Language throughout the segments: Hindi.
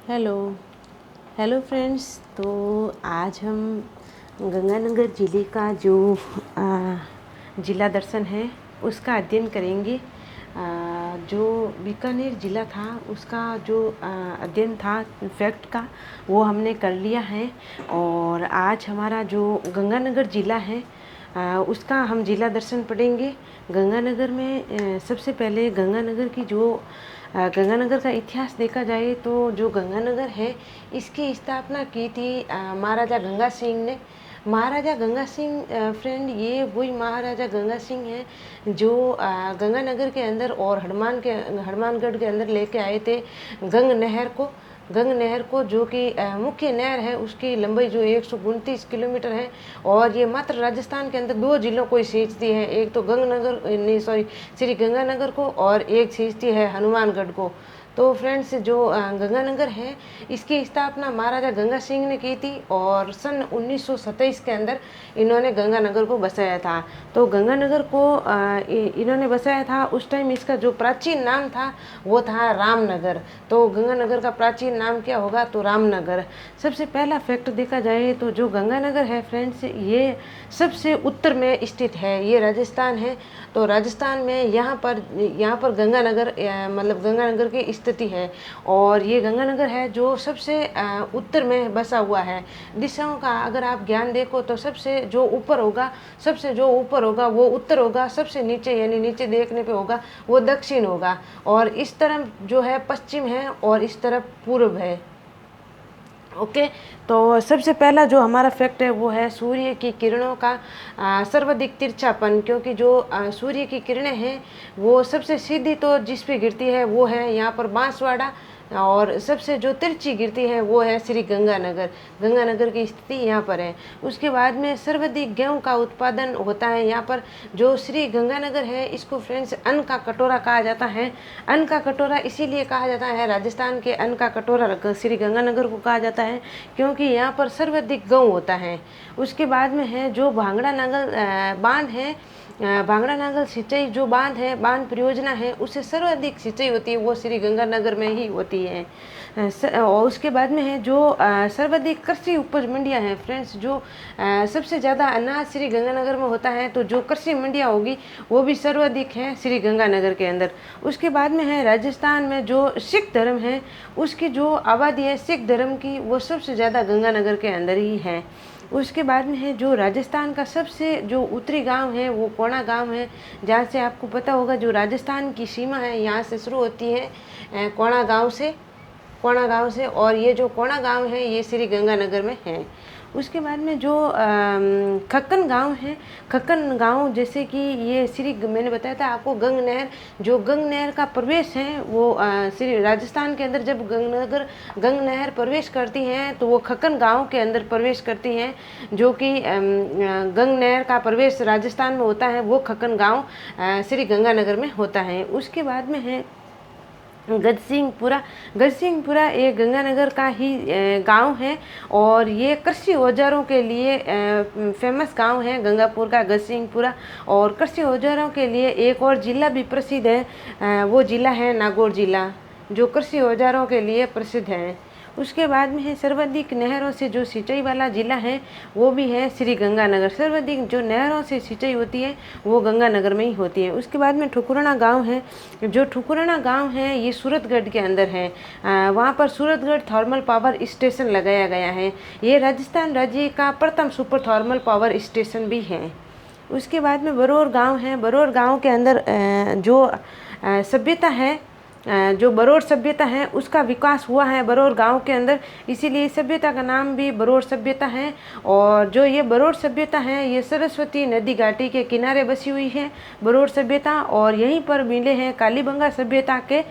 Hello hello friends. तो आज हम गंगानगर ज़िले का जो ज़िला दर्शन है उसका अध्ययन करेंगे। जो बीकानेर ज़िला था उसका जो अध्ययन था फैक्ट का वो हमने कर लिया है। और आज हमारा जो गंगानगर ज़िला है उसका हम ज़िला दर्शन पढ़ेंगे। गंगानगर में सबसे पहले गंगानगर की जो गंगानगर का इतिहास देखा जाए तो जो गंगानगर है इसकी स्थापना की थी महाराजा गंगा सिंह ने। महाराजा गंगा सिंह फ्रेंड ये वही महाराजा गंगा सिंह हैं जो गंगानगर के अंदर और हनुमानगढ़ के अंदर लेके आए थे गंग नहर को जो कि मुख्य नहर है। उसकी लंबाई जो 129 किलोमीटर है और ये मात्र राजस्थान के अंदर दो जिलों को ही सींचती है। एक तो श्री गंगानगर को और एक सींचती है हनुमानगढ़ को। तो फ्रेंड्स जो गंगानगर है इसकी स्थापना महाराजा गंगा सिंह ने की थी और सन 1927 के अंदर इन्होंने गंगानगर को बसाया था। तो गंगानगर को इन्होंने बसाया था। उस टाइम इसका जो प्राचीन नाम था वो था रामनगर। तो गंगानगर का प्राचीन नाम क्या होगा? तो रामनगर। सबसे पहला फैक्ट देखा जाए तो जो गंगानगर है फ्रेंड्स ये सबसे उत्तर में स्थित है। ये राजस्थान है। तो राजस्थान में यहाँ पर गंगानगर मतलब गंगानगर की स्थिति है और ये गंगानगर है जो सबसे उत्तर में बसा हुआ है। दिशाओं का अगर आप ज्ञान देखो तो सबसे जो ऊपर होगा वो उत्तर होगा, सबसे नीचे यानी नीचे देखने पे होगा वो दक्षिण होगा और इस तरफ जो है पश्चिम है और इस तरफ पूर्व है। ओके। तो सबसे पहला जो हमारा फैक्ट है वो है सूर्य की किरणों का सर्वाधिक तिरछापन। क्योंकि जो सूर्य की किरणें हैं वो सबसे सीधी तो जिस पे गिरती है वो है यहाँ पर बांसवाड़ा और सबसे जो तिरछी गिरती है वो है श्री गंगानगर की स्थिति यहाँ पर है। उसके बाद में सर्वाधिक गेहूँ का उत्पादन होता है यहाँ पर। जो श्री गंगानगर है इसको फ्रेंड्स अन्न का कटोरा कहा जाता है। अन्न का कटोरा इसीलिए कहा जाता है, राजस्थान के अन्न का कटोरा श्री गंगानगर को कहा जाता है क्योंकि यहाँ पर सर्वाधिक गेहूँ होता है। उसके बाद में है जो भांगड़ा नागल बांध है, भांगड़ा नागल सिंचाई जो बांध परियोजना है उससे सर्वाधिक सिंचाई होती है वो श्री गंगानगर में ही होती है। और उसके बाद में है जो सर्वाधिक कृषि उपज मंडियां हैं फ्रेंड्स। जो सबसे ज़्यादा अनाज श्री गंगानगर में होता है तो जो कृषि मंडियां होगी वो भी सर्वाधिक है श्री गंगानगर के अंदर। उसके बाद में है राजस्थान में जो सिख धर्म है उसकी जो आबादी है सिख धर्म की वो सबसे ज़्यादा गंगानगर के अंदर ही है। उसके बाद में है जो राजस्थान का सबसे जो उत्तरी गांव है वो कोणा गांव है, जहाँ से आपको पता होगा जो राजस्थान की सीमा है यहाँ से शुरू होती है कोणा गांव से और ये जो कोणा गांव है ये श्री गंगानगर में है। उसके बाद में जो खक्कन गांव है, खक्कन गांव जैसे कि ये मैंने बताया था आपको गंग नहर का प्रवेश है वो श्री राजस्थान के अंदर जब गंग नहर प्रवेश करती हैं तो वो खक्कन गांव के अंदर प्रवेश करती हैं। जो कि गंग नहर का प्रवेश राजस्थान में होता है वो खक्कन गांव श्री गंगानगर में होता है। उसके बाद में है गजसिंहपुरा एक गंगानगर का ही गांव है और ये कृषि औजारों के लिए फेमस गांव है गंगापुर का गजसिंहपुरा। और कृषि औजारों के लिए एक और ज़िला भी प्रसिद्ध है, वो ज़िला है नागौर ज़िला जो कृषि औजारों के लिए प्रसिद्ध है। उसके बाद में है सर्वाधिक नहरों से जो सिंचाई वाला ज़िला है वो भी है श्री गंगानगर। सर्वाधिक जो नहरों से सिंचाई होती है वो गंगानगर में ही होती है। उसके बाद में ठुकुराना गांव है। जो ठुकुराना गांव है ये सूरतगढ़ के अंदर है। वहाँ पर सूरतगढ़ थर्मल पावर स्टेशन लगाया गया है। ये राजस्थान राज्य का प्रथम सुपर थर्मल पावर स्टेशन भी है। उसके बाद में बरौर गाँव है। बरौर गाँव के अंदर जो सभ्यता है जो बरौर सभ्यता है उसका विकास हुआ है बरौर गांव के अंदर, इसीलिए सभ्यता का नाम भी बरौर सभ्यता है। और जो ये बरौर सभ्यता है ये सरस्वती नदी घाटी के किनारे बसी हुई है बरौर सभ्यता और यहीं पर मिले हैं कालीबंगा सभ्यता के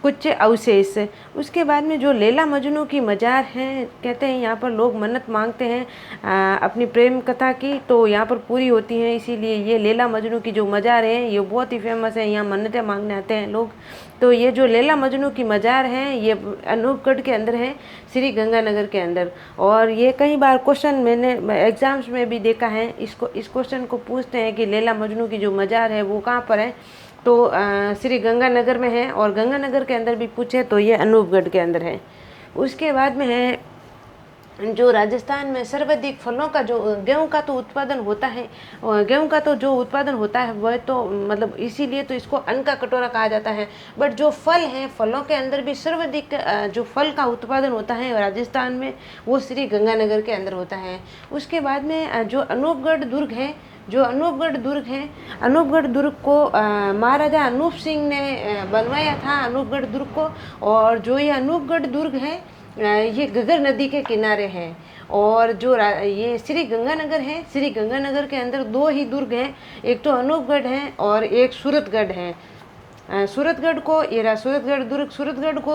कुछ अवशेष। उसके बाद में जो लैला मजनू की मज़ार है, कहते हैं यहाँ पर लोग मन्नत मांगते हैं अपनी प्रेम कथा की तो यहाँ पर पूरी होती हैं, इसीलिए ये लैला मजनू की जो मज़ार है ये बहुत ही फेमस है। यहाँ मन्नतें मांगने आते हैं लोग। तो ये जो लैला मजनू की मज़ार है ये अनूपगढ़ के अंदर है श्री गंगानगर के अंदर। और ये कई बार क्वेश्चन मैंने एग्ज़ाम्स में भी देखा है, इस क्वेश्चन को पूछते हैं कि लैला मजनू की जो मज़ार है वो कहाँ पर है, तो श्री गंगानगर में है। और गंगानगर के अंदर भी पूछे तो ये अनूपगढ़ के अंदर है। उसके बाद में है जो राजस्थान में सर्वाधिक फलों का जो गेहूं का तो उत्पादन होता है, और गेहूं का तो जो उत्पादन होता है वह तो मतलब इसीलिए तो इसको अन्न का कटोरा कहा जाता है। बट जो फल हैं, फलों के अंदर भी सर्वाधिक जो फल का उत्पादन होता है राजस्थान में, वो श्री गंगानगर के अंदर होता है। उसके बाद में जो अनूपगढ़ दुर्ग है, जो अनूपगढ़ दुर्ग है, अनूपगढ़ दुर्ग को महाराजा अनूप सिंह ने बनवाया था, अनूपगढ़ दुर्ग को। और जो ये अनूपगढ़ दुर्ग है ये घग्गर नदी के किनारे है। और जो ये श्री गंगानगर है, श्री गंगानगर के अंदर 2 ही दुर्ग हैं, एक तो अनूपगढ़ है और एक सूरतगढ़ है। सूरतगढ़ को ये रहा सूरतगढ़ दुर्ग, सूरतगढ़ को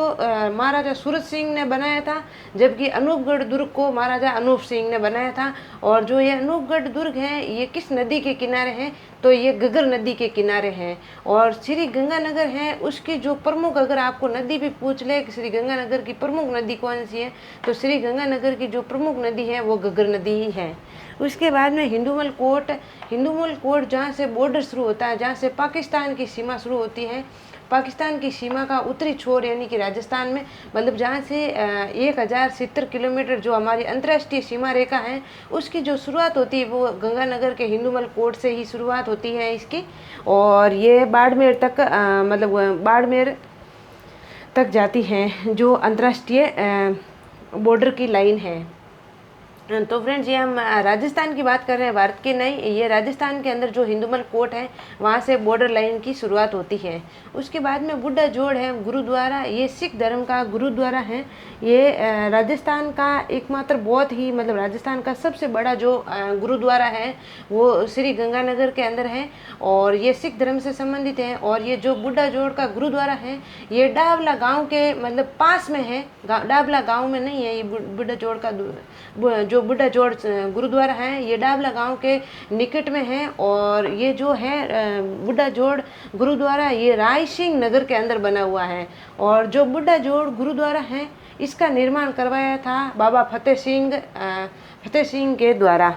महाराजा सूरत सिंह ने बनाया था, जबकि अनूपगढ़ दुर्ग को महाराजा अनूप सिंह ने बनाया था। और जो ये अनूपगढ़ दुर्ग है ये किस नदी के किनारे है, तो ये घग्गर नदी के किनारे है। और श्री गंगानगर है उसकी जो प्रमुख, अगर आपको नदी भी पूछ ले कि श्री गंगानगर की प्रमुख नदी कौन सी है, तो श्री गंगानगर की जो प्रमुख नदी है वो घग्गर नदी ही है। उसके बाद में हिंदूमल कोट, हिंदूमल कोट जहाँ से बॉर्डर शुरू होता है, जहाँ से पाकिस्तान की सीमा शुरू होती है, पाकिस्तान की सीमा का उत्तरी छोर यानी कि राजस्थान में, मतलब जहाँ से 1070 किलोमीटर जो हमारी अंतर्राष्ट्रीय सीमा रेखा है उसकी जो शुरुआत होती है वो गंगानगर के हिंदूमल कोट से ही शुरुआत होती है इसकी। और ये बाड़मेर तक मतलब बाड़मेर तक जाती है, जो अंतर्राष्ट्रीय बॉर्डर की लाइन है। तो फ्रेंड्स ये हम राजस्थान की बात कर रहे हैं, भारत की नहीं। ये राजस्थान के अंदर जो हिंदूमल कोट है वहाँ से बॉर्डर लाइन की शुरुआत होती है। उसके बाद में बुड्ढा जोड़ है गुरुद्वारा, ये सिख धर्म का गुरुद्वारा है। ये राजस्थान का एकमात्र बहुत ही मतलब राजस्थान का सबसे बड़ा जो गुरुद्वारा है वो श्री गंगानगर के अंदर है और ये सिख धर्म से संबंधित है। और ये जो बुड्ढा जोड़ का गुरुद्वारा है ये डावला गाँव के मतलब पास में है, डावला गाँव में नहीं है। ये बुड्ढा जोड़ का जो बुड्ढा जोड़ गुरुद्वारा है ये डावला गांव के निकट में है। और ये जो है बुड्ढा जोड़ गुरुद्वारा ये राय सिंह नगर के अंदर बना हुआ है। और जो बुड्ढा जोड़ गुरुद्वारा है इसका निर्माण करवाया था बाबा फतेह सिंह के द्वारा।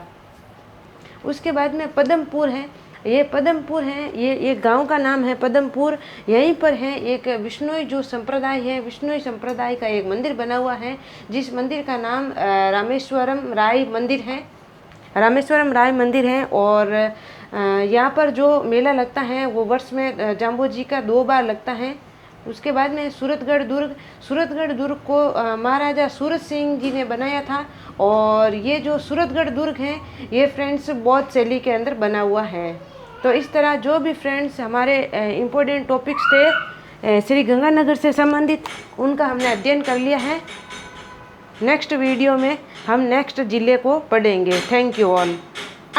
उसके बाद में पदमपुर है, ये पदमपुर है, ये गांव का नाम है पदमपुर। यहीं पर है एक विष्णोई जो संप्रदाय है, विष्णोई संप्रदाय का एक मंदिर बना हुआ है जिस मंदिर का नाम रामेश्वरम राय मंदिर है, रामेश्वरम राय मंदिर है। और यहाँ पर जो मेला लगता है वो वर्ष में जाम्बो जी का 2 बार लगता है। उसके बाद में सूरतगढ़ दुर्ग, सूरतगढ़ दुर्ग को महाराजा सूरत सिंह जी ने बनाया था। और ये जो सूरतगढ़ दुर्ग है ये फ्रेंड्स बौद्ध शैली के अंदर बना हुआ है। तो इस तरह जो भी फ्रेंड्स हमारे इम्पोर्टेंट टॉपिक्स थे श्री गंगानगर से संबंधित उनका हमने अध्ययन कर लिया है। नेक्स्ट वीडियो में हम नेक्स्ट ज़िले को पढ़ेंगे। Thank you all.